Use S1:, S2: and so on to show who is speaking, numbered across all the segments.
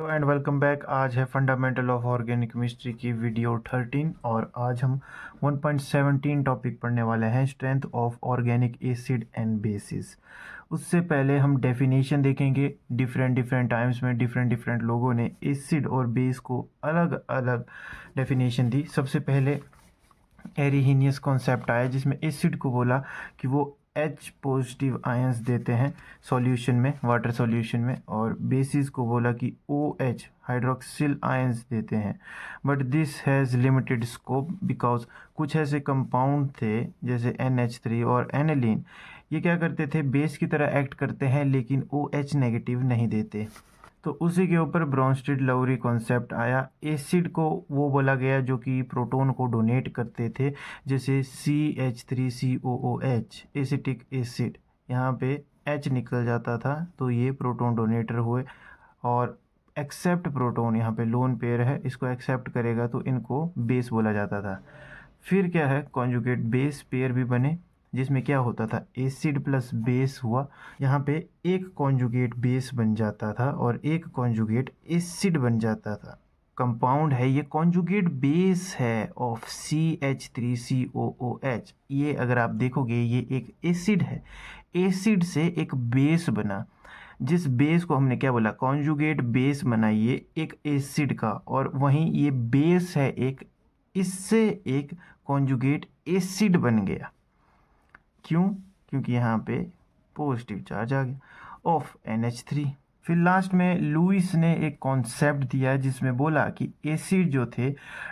S1: Hello and welcome back. आज है fundamental of organic chemistry की वीडियो 13 और आज हम 1.17 टॉपिक पढ़ने वाले हैं, strength of organic acid and bases. उससे पहले हम डेफिनेशन देखेंगे। डिफरेंट टाइम्स में डिफरेंट लोगों ने एसिड और बेस को अलग अलग डेफिनेशन दी। सबसे पहले एरिहीनियस कॉन्सेप्ट आया जिसमें एसिड को बोला कि वो H पॉजिटिव आयंस देते हैं सॉल्यूशन में, वाटर सॉल्यूशन में, और बेसिस को बोला कि OH हाइड्रोक्सिल आयंस देते हैं। But this has limited scope because कुछ ऐसे कंपाउंड थे जैसे NH3 और एनिलीन, ये क्या करते थे, बेस की तरह एक्ट करते हैं लेकिन OH नेगेटिव नहीं देते। तो उसी के ऊपर ब्रॉन्स्टेड लवरी कॉन्सेप्ट आया। एसिड को वो बोला गया जो कि प्रोटॉन को डोनेट करते थे, जैसे CH3COOH एसिटिक एसिड, यहाँ पे H निकल जाता था तो ये प्रोटॉन डोनेटर हुए। और एक्सेप्ट प्रोटॉन, यहाँ पे लोन पेयर है, इसको एक्सेप्ट करेगा तो इनको बेस बोला जाता था। फिर क्या है, कॉन्जुगेट बेस पेयर भी बने जिसमें क्या होता था, एसिड प्लस बेस हुआ, यहाँ पे एक कॉन्जुगेट बेस बन जाता था और एक कॉन्जुगेट एसिड बन जाता था। कंपाउंड है ये, कॉन्जुगेट बेस है ऑफ CH3COOH। ये अगर आप देखोगे ये एक एसिड है, एसिड से एक बेस बना, जिस बेस को हमने क्या बोला, कॉन्जुगेट बेस बनाइए एक एसिड का, और वहीं ये बेस है एक, इससे एक कॉन्जुगेट एसिड बन गया। क्यों? क्योंकि यहाँ पे पॉजिटिव चार्ज आ गया ऑफ NH3। फिर लास्ट में लुइस ने एक कॉन्सेप्ट दिया जिसमें बोला कि एसिड जो थे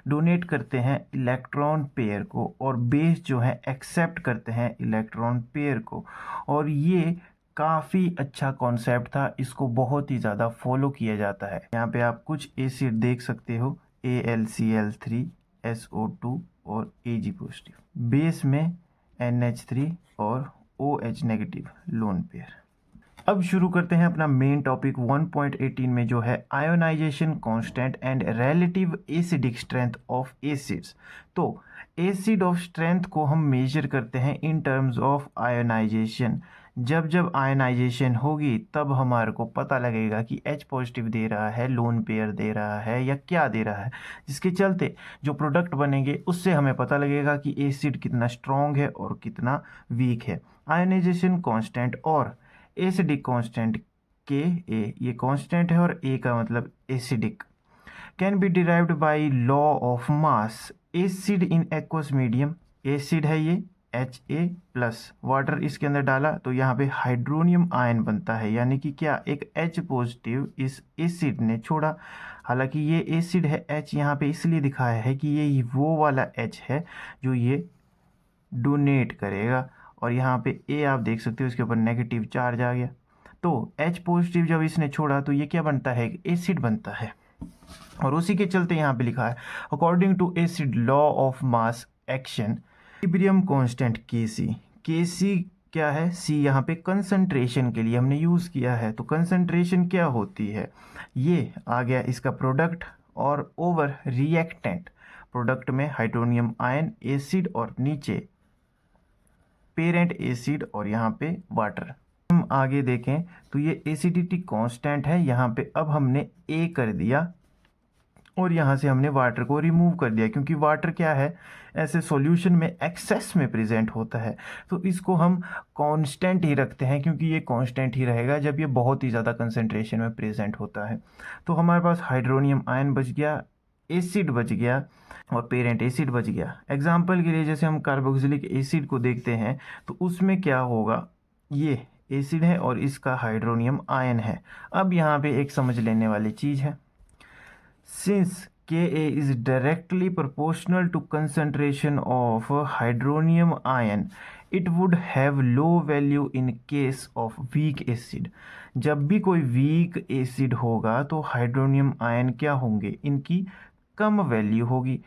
S1: डोनेट करते हैं इलेक्ट्रॉन पेयर को और बेस जो है एक्सेप्ट करते हैं इलेक्ट्रॉन पेयर को। और ये काफ़ी अच्छा कॉन्सेप्ट था, इसको बहुत ही ज़्यादा फॉलो किया जाता है। यहाँ पे आप कुछ एसिड देख सकते हो, AlCl3, SO2 और Ag पॉजिटिव। बेस में NH3 और OH नेगेटिव लोन पेयर। अब शुरू करते हैं अपना मेन टॉपिक 1.18 में, जो है ionization constant and relative acidic strength of acids. तो एसिड ऑफ स्ट्रेंथ को हम मेजर करते हैं इन टर्म्स ऑफ आयोनाइजेशन। जब जब आयोनाइजेशन होगी तब हमारे को पता लगेगा कि H पॉजिटिव दे रहा है, लोन पेयर दे रहा है, या क्या दे रहा है, जिसके चलते जो प्रोडक्ट बनेंगे उससे हमें पता लगेगा कि एसिड कितना स्ट्रॉन्ग है और कितना वीक है। आयोनाइजेशन कांस्टेंट और एसिडिक कांस्टेंट के ए, ये कांस्टेंट है और ए का मतलब acidic, can be derived by law of mass. Acid in aqueous medium, acid है ये Ha प्लस वाटर इसके अंदर डाला तो यहाँ पे हाइड्रोनियम आयन बनता है, यानी कि क्या, एक H पॉजिटिव इस एसिड ने छोड़ा। हालांकि ये एसिड है, H यहाँ पे इसलिए दिखाया है कि ये वो वाला H है जो ये डोनेट करेगा, और यहाँ पे ए आप देख सकते हो इसके ऊपर नेगेटिव चार्ज आ गया। तो H पॉजिटिव जब इसने छोड़ा तो ये क्या बनता है, एसिड बनता है। और उसी के चलते यहाँ पे लिखा है according to acid law of mass action equilibrium constant Kc क्या है, C यहाँ पे कंसंट्रेशन के लिए हमने यूज़ किया है। तो कंसंट्रेशन क्या होती है, ये आ गया इसका प्रोडक्ट और ओवर रिएक्टेंट। प्रोडक्ट में हाइड्रोनियम आयन, एसिड, और नीचे पेरेंट एसिड और यहाँ पे वाटर। हम आगे देखें तो ये एसिडिटी कांस्टेंट है, यहाँ पे अब हमने A कर दिया और यहाँ से हमने वाटर को रिमूव कर दिया, क्योंकि वाटर क्या है, ऐसे सॉल्यूशन में एक्सेस में प्रेजेंट होता है, तो इसको हम कांस्टेंट ही रखते हैं, क्योंकि ये कांस्टेंट ही रहेगा जब ये बहुत ही ज़्यादा कंसंट्रेशन में प्रेजेंट होता है। तो हमारे पास हाइड्रोनियम आयन बच गया, एसिड बच गया और पेरेंट एसिड बच गया। एग्जाम्पल के लिए जैसे हम कार्बोक्सिलिक एसिड को देखते हैं तो उसमें क्या होगा, ये एसिड है और इसका हाइड्रोनियम आयन है। अब यहाँ पे एक समझ लेने वाली चीज़ है, since Ka is directly proportional to concentration of hydronium ion, it would have low value in case of weak acid। जब भी कोई वीक एसिड होगा तो हाइड्रोनियम आयन क्या होंगे, इनकी कम वैल्यू होगी,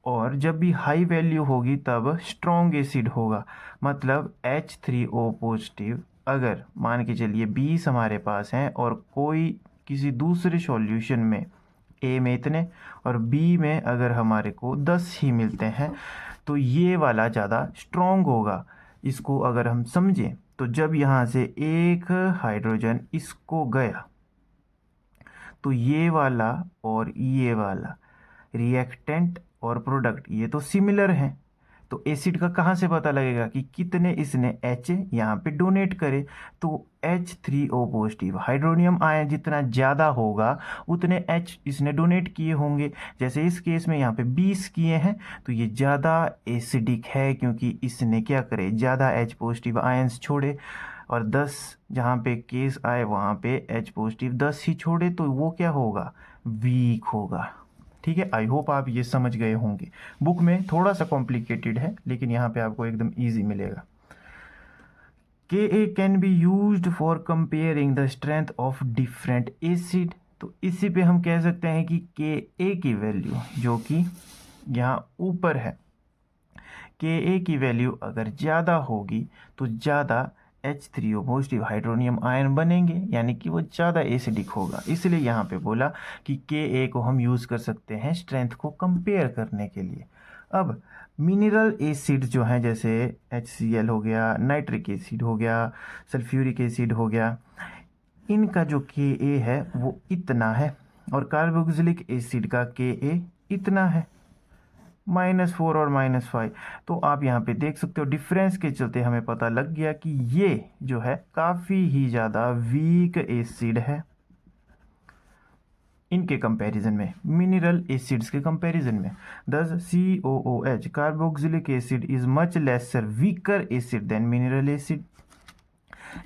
S1: और जब भी हाई वैल्यू होगी तब स्ट्रॉन्ग एसिड होगा। मतलब H3O पॉजिटिव, अगर मान के चलिए 20 हमारे पास हैं और कोई किसी दूसरे सॉल्यूशन में A में इतने और B में अगर हमारे को 10 ही मिलते हैं तो ये वाला ज़्यादा स्ट्रॉन्ग होगा। इसको अगर हम समझें तो जब यहाँ से एक हाइड्रोजन इसको गया तो ये वाला और ये वाला रिएक्टेंट और प्रोडक्ट ये तो सिमिलर हैं, तो एसिड का कहाँ से पता लगेगा कि कितने इसने H यहाँ पे डोनेट करे। तो H3O पॉजिटिव हाइड्रोनियम आयन जितना ज़्यादा होगा उतने H इसने डोनेट किए होंगे। जैसे इस केस में यहाँ पे 20 किए हैं, तो ये ज़्यादा एसिडिक है क्योंकि इसने क्या करे, ज़्यादा H पॉजिटिव आयंस छोड़े। और 10 जहाँ पे केस आए वहाँ पे H पॉजिटिव 10 ही छोड़े, तो वो क्या होगा, वीक होगा। ठीक है, आई होप आप ये समझ गए होंगे। बुक में थोड़ा सा कॉम्प्लिकेटेड है लेकिन यहाँ पे आपको एकदम इजी मिलेगा। Ka can be used for comparing the strength of different acid. तो इसी पे हम कह सकते हैं कि Ka की वैल्यू जो कि यहाँ ऊपर है, Ka की वैल्यू अगर ज़्यादा होगी तो ज़्यादा H3O पॉजिटिव हाइड्रोनियम आयन बनेंगे, यानी कि वो ज़्यादा एसिडिक होगा। इसलिए यहाँ पे बोला कि Ka को हम यूज़ कर सकते हैं स्ट्रेंथ को कंपेयर करने के लिए। अब मिनरल एसिड जो हैं जैसे HCl हो गया, नाइट्रिक एसिड हो गया, सल्फ्यूरिक एसिड हो गया, इनका जो Ka है वो इतना है और कार्बोक्सिलिक एसिड का Ka इतना है, -4 और -5। तो आप यहाँ पे देख सकते हो डिफरेंस के चलते हमें पता लग गया कि ये जो है काफ़ी ही ज़्यादा वीक एसिड है इनके कंपैरिजन में, मिनरल एसिड्स के कंपैरिजन में। दस COOH carboxylic acid is much lesser weaker acid than mineral acid.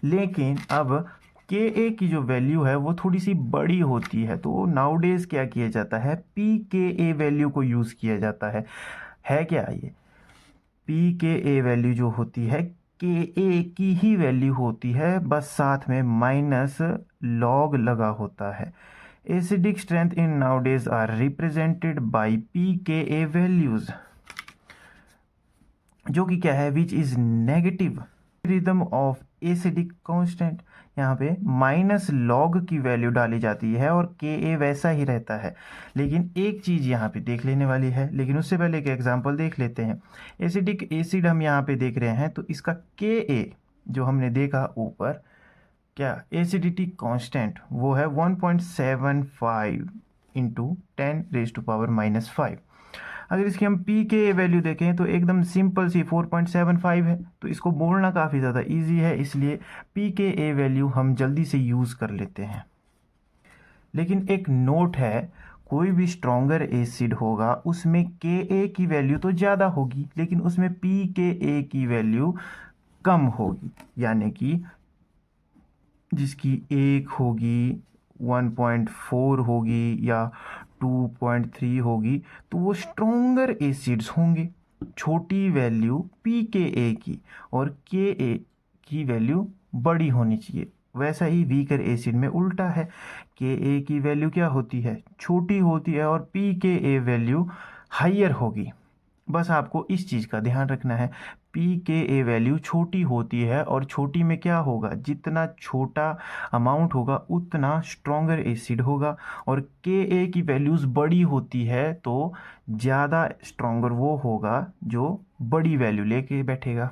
S1: लेकिन अब Ka की जो वैल्यू है वो थोड़ी सी बड़ी होती है, तो नाउडेज क्या किया जाता है, pKa वैल्यू को यूज़ किया जाता है क्या ये pKa वैल्यू जो होती है Ka की ही वैल्यू होती है, बस साथ में माइनस लॉग लगा होता है। Acidic strength in nowadays are represented by pKa values, जो कि क्या है, which is negative rhythm of acidic constant. यहाँ पे माइनस लॉग की वैल्यू डाली जाती है और Ka वैसा ही रहता है। लेकिन एक चीज़ यहाँ पे देख लेने वाली है, लेकिन उससे पहले एक एग्जांपल देख लेते हैं। एसिडिक एसिड हम यहाँ पे देख रहे हैं, तो इसका Ka जो हमने देखा ऊपर, क्या एसिडिटी कांस्टेंट वो है 1.75 इंटू 10⁻⁻⁵। अगर इसकी हम pKa वैल्यू देखें तो एकदम सिंपल सी 4.75 है, तो इसको बोलना काफ़ी ज़्यादा इजी है, इसलिए pKa वैल्यू हम जल्दी से यूज़ कर लेते हैं। लेकिन एक नोट है, कोई भी स्ट्रॉन्गर एसिड होगा उसमें Ka की वैल्यू तो ज़्यादा होगी लेकिन उसमें pKa की वैल्यू कम होगी, यानी कि जिसकी 1 होगी, 1.4 होगी या 2.3 होगी, तो वो स्ट्रॉन्गर एसिड्स होंगे। छोटी वैल्यू pKa की और Ka की वैल्यू बड़ी होनी चाहिए। वैसा ही वीकर एसिड में उल्टा है, Ka की वैल्यू क्या होती है, छोटी होती है और pKa वैल्यू हाइयर होगी। बस आपको इस चीज़ का ध्यान रखना है, pKa वैल्यू छोटी होती है और छोटी में क्या होगा, जितना छोटा अमाउंट होगा उतना स्ट्रॉन्गर एसिड होगा, और Ka की वैल्यूज़ बड़ी होती है तो ज़्यादा स्ट्रॉन्गर वो होगा जो बड़ी वैल्यू लेके बैठेगा।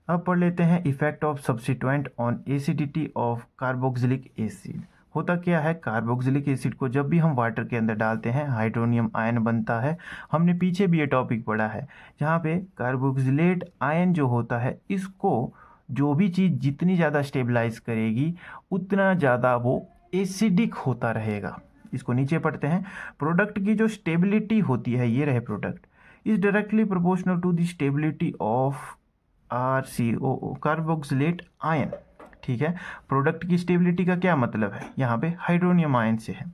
S1: अब पढ़ लेते हैं effect of substituent on acidity of carboxylic acid. होता क्या है, कार्बोक्सिलिक एसिड को जब भी हम वाटर के अंदर डालते हैं हाइड्रोनियम आयन बनता है। हमने पीछे भी ये टॉपिक पढ़ा है, जहाँ पे कार्बोक्सिलेट आयन जो होता है, इसको जो भी चीज़ जितनी ज़्यादा स्टेबलाइज करेगी उतना ज़्यादा वो एसिडिक होता रहेगा। इसको नीचे पढ़ते हैं। प्रोडक्ट की जो स्टेबिलिटी होती है, ये रहे product, is directly proportional to the stability of RCOO carboxylate ion. ठीक है, प्रोडक्ट की स्टेबिलिटी का क्या मतलब है, यहाँ पे हाइड्रोनियम आयन से है।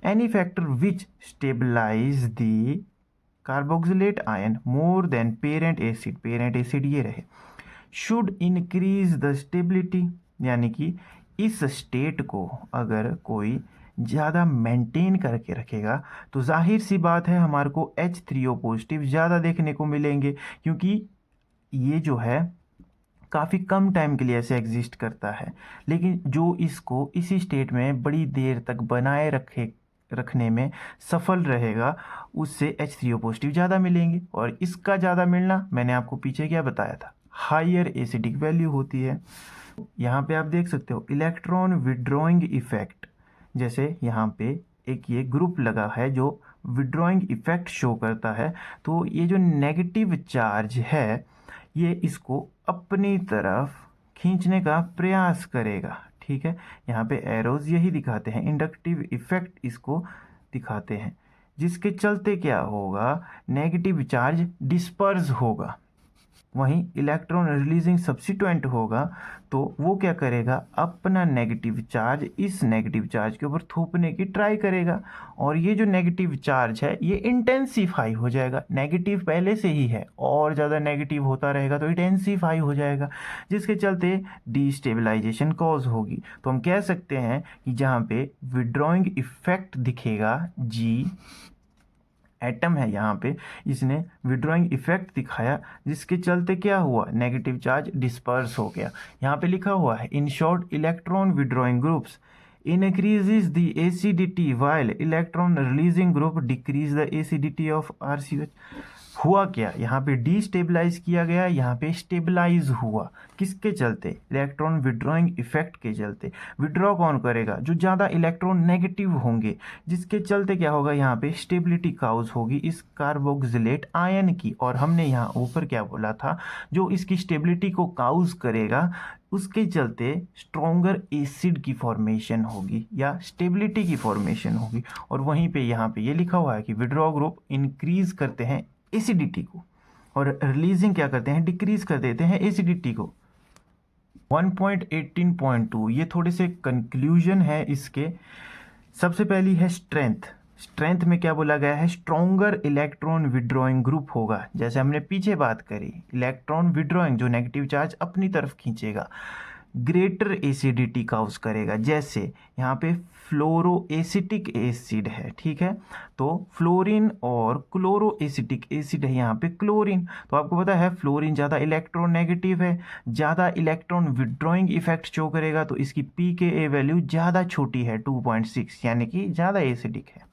S1: Any factor which stabilize the carboxylate ion more than parent acid, parent acid ये रहे, शुड इंक्रीज द स्टेबिलिटी, यानी कि इस स्टेट को अगर कोई ज़्यादा मेंटेन करके रखेगा तो जाहिर सी बात है हमारे को H3O पॉजिटिव ज़्यादा देखने को मिलेंगे, क्योंकि ये जो है काफ़ी कम टाइम के लिए ऐसे एग्जिस्ट करता है। लेकिन जो इसको इसी स्टेट में बड़ी देर तक बनाए रखने में सफल रहेगा, उससे H3O पॉजिटिव ज़्यादा मिलेंगे। और इसका ज़्यादा मिलना मैंने आपको पीछे क्या बताया था, हायर एसिडिक वैल्यू होती है। यहाँ पे आप देख सकते हो इलेक्ट्रॉन विड्रॉइंग इफेक्ट, जैसे यहाँ पे एक ये ग्रुप लगा है जो विड्रॉइंग इफेक्ट शो करता है, तो ये जो नेगेटिव चार्ज है ये इसको अपनी तरफ खींचने का प्रयास करेगा। ठीक है, यहाँ पे एरोज यही दिखाते हैं, इंडक्टिव इफेक्ट इसको दिखाते हैं, जिसके चलते क्या होगा, नेगेटिव चार्ज डिस्पर्स होगा। वहीं इलेक्ट्रॉन रिलीजिंग सब्स्टिट्यूएंट होगा तो वो क्या करेगा, अपना नेगेटिव चार्ज इस नेगेटिव चार्ज के ऊपर थोपने की ट्राई करेगा, और ये जो नेगेटिव चार्ज है ये इंटेंसिफाई हो जाएगा। नेगेटिव पहले से ही है और ज़्यादा नेगेटिव होता रहेगा तो इंटेंसिफाई हो जाएगा, जिसके चलते डिस्टेबलाइजेशन कॉज होगी। तो हम कह सकते हैं कि जहाँ पे विड्रॉइंग इफेक्ट दिखेगा, जी एटम है यहाँ पे, इसने विड्रॉइंग इफेक्ट दिखाया, जिसके चलते क्या हुआ, नेगेटिव चार्ज डिस्पर्स हो गया। यहाँ पे लिखा हुआ है in short electron withdrawing groups increases the acidity while electron releasing group decrease the acidity of RCOH। हुआ क्या, यहाँ पे डिस्टेबलाइज किया गया, यहाँ पे स्टेबलाइज हुआ, किसके चलते, इलेक्ट्रॉन विड्रॉइंग इफेक्ट के चलते। विड्रॉ कौन करेगा, जो ज़्यादा इलेक्ट्रॉन नेगेटिव होंगे, जिसके चलते क्या होगा, यहाँ पे स्टेबिलिटी काउज होगी इस कार्बोक्सिलेट आयन की। और हमने यहाँ ऊपर क्या बोला था, जो इसकी स्टेबिलिटी को काउज करेगा उसके चलते स्ट्रॉन्गर एसिड की फॉर्मेशन होगी या स्टेबिलिटी की फॉर्मेशन होगी। और वहीं पे यहाँ पे ये लिखा हुआ है कि विड्रॉ ग्रुप इंक्रीज करते हैं एसिडिटी को और रिलीजिंग क्या करते हैं, डिक्रीज कर देते हैं एसिडिटी को। 1.18.2 ये थोड़े से कंक्लूजन है इसके। सबसे पहली है स्ट्रेंथ। स्ट्रेंथ में क्या बोला गया है, स्ट्रॉन्गर इलेक्ट्रॉन विड्रॉइंग ग्रुप होगा, जैसे हमने पीछे बात करी, इलेक्ट्रॉन विड्रॉइंग जो नेगेटिव चार्ज अपनी तरफ खींचेगा, ग्रेटर एसिडिटी काउज करेगा। जैसे यहाँ पे फ्लोरो एसिटिक एसिड है, ठीक है, तो फ्लोरीन और क्लोरो एसिटिक एसिड है यहाँ पे क्लोरीन। तो आपको पता है फ्लोरीन ज़्यादा इलेक्ट्रॉन नेगेटिव है, ज़्यादा इलेक्ट्रॉन विड्रॉइंग इफेक्ट शो करेगा, तो इसकी pKa वैल्यू ज़्यादा छोटी है 2.6, यानी कि ज़्यादा एसिडिक है।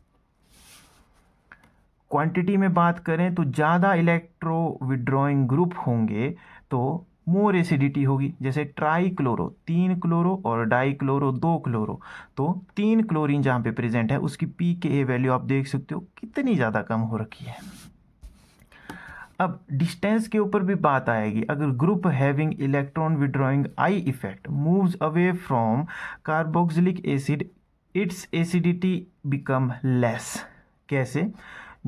S1: क्वांटिटी में बात करें तो ज़्यादा इलेक्ट्रो विड्रॉइंग ग्रुप होंगे तो मोर एसिडिटी होगी। जैसे ट्राई क्लोरो 3 क्लोरो और डाई क्लोरो 2 क्लोरो, तो 3 क्लोरीन जहाँ पे प्रेजेंट है उसकी pKa वैल्यू आप देख सकते हो कितनी ज़्यादा कम हो रखी है। अब डिस्टेंस के ऊपर भी बात आएगी। अगर group having electron withdrawing I effect moves away from carboxylic acid, it's acidity become less. कैसे,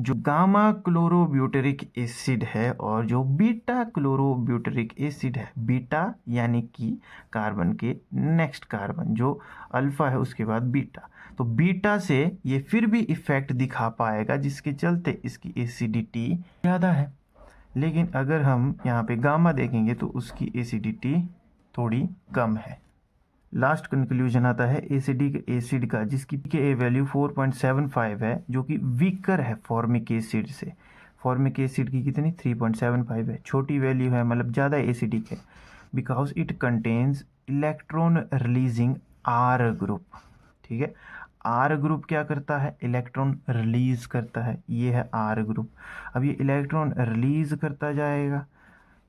S1: जो गामा क्लोरोब्यूटेरिक एसिड है और जो बीटा क्लोरोब्यूटेरिक एसिड है, बीटा यानी कि कार्बन के नेक्स्ट कार्बन, जो अल्फा है उसके बाद बीटा, तो बीटा से ये फिर भी इफेक्ट दिखा पाएगा, जिसके चलते इसकी एसिडिटी ज़्यादा है। लेकिन अगर हम यहाँ पे गामा देखेंगे तो उसकी एसिडिटी थोड़ी कम है। लास्ट कंक्लूजन आता है एसिडिक एसिड का, जिसकी pKa वैल्यू 4.75 है, जो कि वीकर है फॉर्मिक एसिड से। फॉर्मिक एसिड की कितनी, 3.75 है, छोटी वैल्यू है, मतलब ज़्यादा एसिडिक है, because it contains electron releasing R group. ठीक है, आर ग्रुप क्या करता है, इलेक्ट्रॉन रिलीज करता है, ये है आर ग्रुप। अब ये इलेक्ट्रॉन रिलीज करता जाएगा,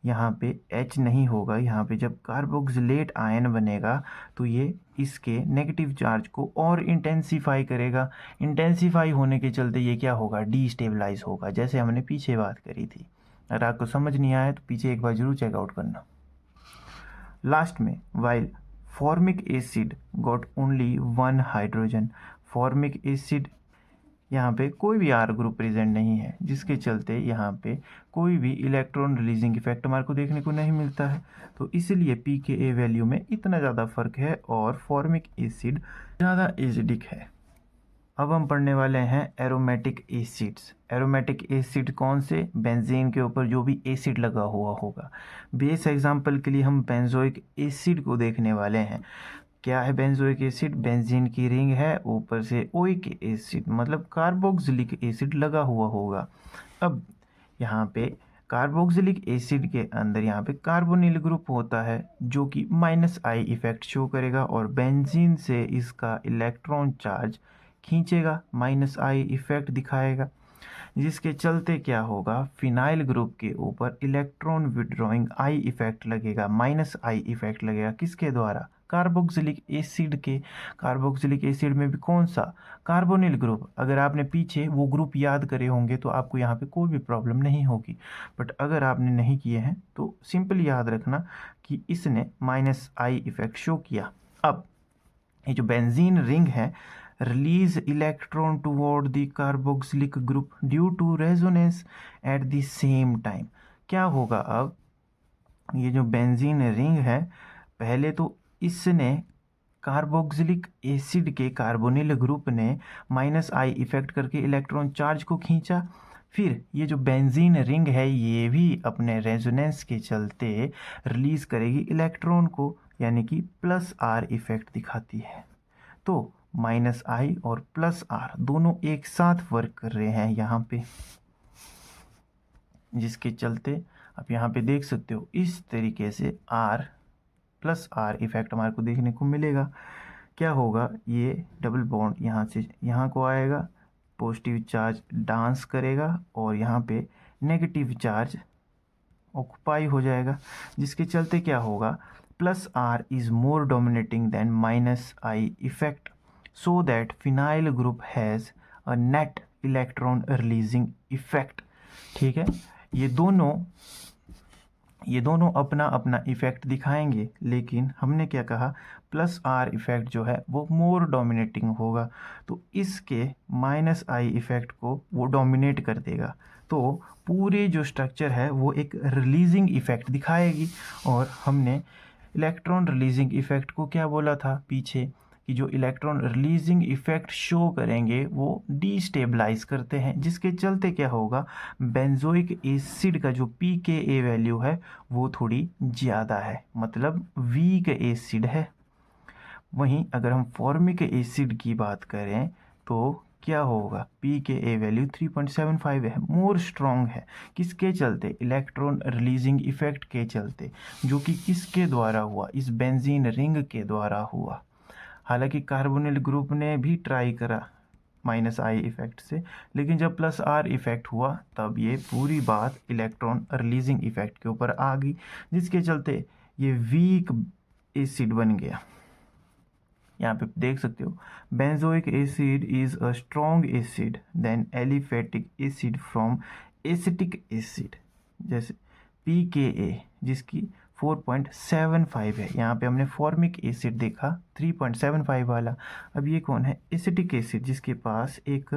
S1: यहाँ पे H नहीं होगा, यहाँ पे जब कार्बोक्सिलेट आयन बनेगा तो ये इसके नेगेटिव चार्ज को और इंटेंसिफाई करेगा। इंटेंसिफाई होने के चलते ये क्या होगा, डीस्टेबलाइज होगा, जैसे हमने पीछे बात करी थी। अगर आपको समझ नहीं आया तो पीछे एक बार जरूर चेकआउट करना। लास्ट में, while formic acid got only 1 hydrogen, formic acid यहाँ पे कोई भी आर ग्रुप प्रेजेंट नहीं है, जिसके चलते यहाँ पे कोई भी इलेक्ट्रॉन रिलीजिंग इफेक्ट हमारे को देखने को नहीं मिलता है। तो इसलिए pKa वैल्यू में इतना ज़्यादा फर्क है और फॉर्मिक एसिड ज़्यादा एसिडिक है। अब हम पढ़ने वाले हैं एरोमेटिक एसिड्स। एरोमेटिक एसिड कौन से, बेंजीन के ऊपर जो भी एसिड लगा हुआ होगा। बेस एग्जाम्पल के लिए हम बेंजोइक एसिड को देखने वाले हैं। क्या है बेंजोइक एसिड, बेंजीन की रिंग है, ऊपर से ओइक एसिड मतलब कार्बोक्सिलिक एसिड लगा हुआ होगा। अब यहाँ पे कार्बोक्सिलिक एसिड के अंदर यहाँ पे कार्बोनिल ग्रुप होता है, जो कि -I इफेक्ट शो करेगा और बेंजीन से इसका इलेक्ट्रॉन चार्ज खींचेगा, -I इफेक्ट दिखाएगा, जिसके चलते क्या होगा, फिनाइल ग्रुप के ऊपर इलेक्ट्रॉन विड्रॉइंग आई इफेक्ट लगेगा, -I इफेक्ट लगेगा, किसके द्वारा, कार्बोक्सिलिक एसिड में भी कौन सा, कार्बोनिल ग्रुप। अगर आपने पीछे वो ग्रुप याद करे होंगे तो आपको यहाँ पे कोई भी प्रॉब्लम नहीं होगी, बट अगर आपने नहीं किए हैं तो सिंपल याद रखना कि इसने -I इफेक्ट शो किया। अब ये जो बेंजीन रिंग है, release electron toward the carboxylic group due to resonance at the same time. क्या होगा अब, ये जो बेंजीन रिंग है, पहले तो इसने कार्बोक्सिलिक एसिड के कार्बोनिल ग्रुप ने -I इफेक्ट करके इलेक्ट्रॉन चार्ज को खींचा। फिर ये जो बेंजीन रिंग है ये भी अपने रेजोनेंस के चलते रिलीज करेगी इलेक्ट्रॉन को, यानी कि +R इफेक्ट दिखाती है। तो -I और +R दोनों एक साथ वर्क कर रहे हैं यहाँ पे, जिसके चलते आप यहाँ पे देख सकते हो इस तरीके से R+R इफेक्ट हमारे को देखने को मिलेगा। क्या होगा, ये डबल बॉन्ड यहाँ से यहाँ को आएगा, पॉजिटिव चार्ज डांस करेगा और यहाँ पे नेगेटिव चार्ज ऑक्युपाई हो जाएगा, जिसके चलते क्या होगा, +R is more dominating than -I effect, so that phenyl group has a net electron releasing effect. ठीक है, ये दोनों अपना अपना इफेक्ट दिखाएंगे, लेकिन हमने क्या कहा, +R इफेक्ट जो है वो मोर डोमिनेटिंग होगा, तो इसके -I इफेक्ट को वो डोमिनेट कर देगा। तो पूरे जो स्ट्रक्चर है वो एक रिलीजिंग इफेक्ट दिखाएगी। और हमने इलेक्ट्रॉन रिलीजिंग इफेक्ट को क्या बोला था पीछे, कि जो इलेक्ट्रॉन रिलीजिंग इफेक्ट शो करेंगे वो डीस्टेबलाइज करते हैं, जिसके चलते क्या होगा, बेंजोइक एसिड का जो pKa वैल्यू है वो थोड़ी ज़्यादा है, मतलब वीक एसिड है। वहीं अगर हम फॉर्मिक एसिड की बात करें तो क्या होगा, pKa वैल्यू 3.75 है, मोर स्ट्रॉन्ग है। किसके चलते, इलेक्ट्रॉन रिलीजिंग इफेक्ट के चलते, जो कि किसके द्वारा हुआ, इस बेंजीन रिंग के द्वारा हुआ। हालांकि कार्बोनिल ग्रुप ने भी ट्राई करा -I इफेक्ट से, लेकिन जब +R इफेक्ट हुआ तब ये पूरी बात इलेक्ट्रॉन रिलीजिंग इफेक्ट के ऊपर आ गई, जिसके चलते ये वीक एसिड बन गया। यहाँ पे देख सकते हो, benzoic acid is a strong acid then aliphatic acid from acetic acid, जैसे pKa जिसकी 4.75 है। यहाँ पे हमने फॉर्मिक एसिड देखा 3.75 वाला। अब ये कौन है, एसिटिक एसिड, जिसके पास एक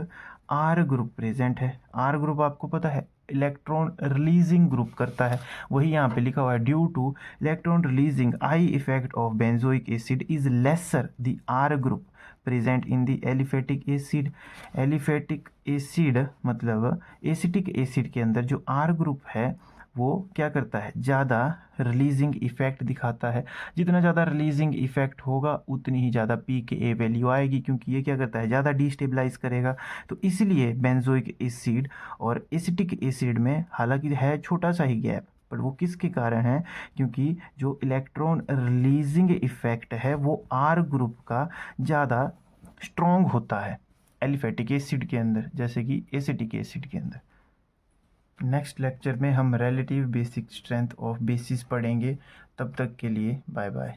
S1: R ग्रुप प्रेजेंट है। R ग्रुप आपको पता है इलेक्ट्रॉन रिलीजिंग ग्रुप करता है, वही यहाँ पे लिखा हुआ है, due two electron releasing I effect of benzoic acid is lesser the R group present in the aliphatic acid. Aliphatic acid मतलब एसिटिक एसिड के अंदर जो R ग्रुप है वो क्या करता है, ज़्यादा रिलीजिंग इफेक्ट दिखाता है। जितना ज़्यादा रिलीजिंग इफेक्ट होगा उतनी ही ज़्यादा pKa वैल्यू आएगी, क्योंकि ये क्या करता है, ज़्यादा डिस्टेबलाइज करेगा। तो इसलिए बेंजोइक एसिड और एसिटिक एसिड में हालांकि है छोटा सा ही गैप, पर वो किसके कारण है, क्योंकि जो इलेक्ट्रॉन रिलीजिंग इफेक्ट है वो R ग्रुप का ज़्यादा स्ट्रॉन्ग होता है एलिफेटिक एसिड के अंदर, जैसे कि एसिटिक एसिड के अंदर। नेक्स्ट लेक्चर में हम relative basic strength of basis पढ़ेंगे। तब तक के लिए बाय बाय।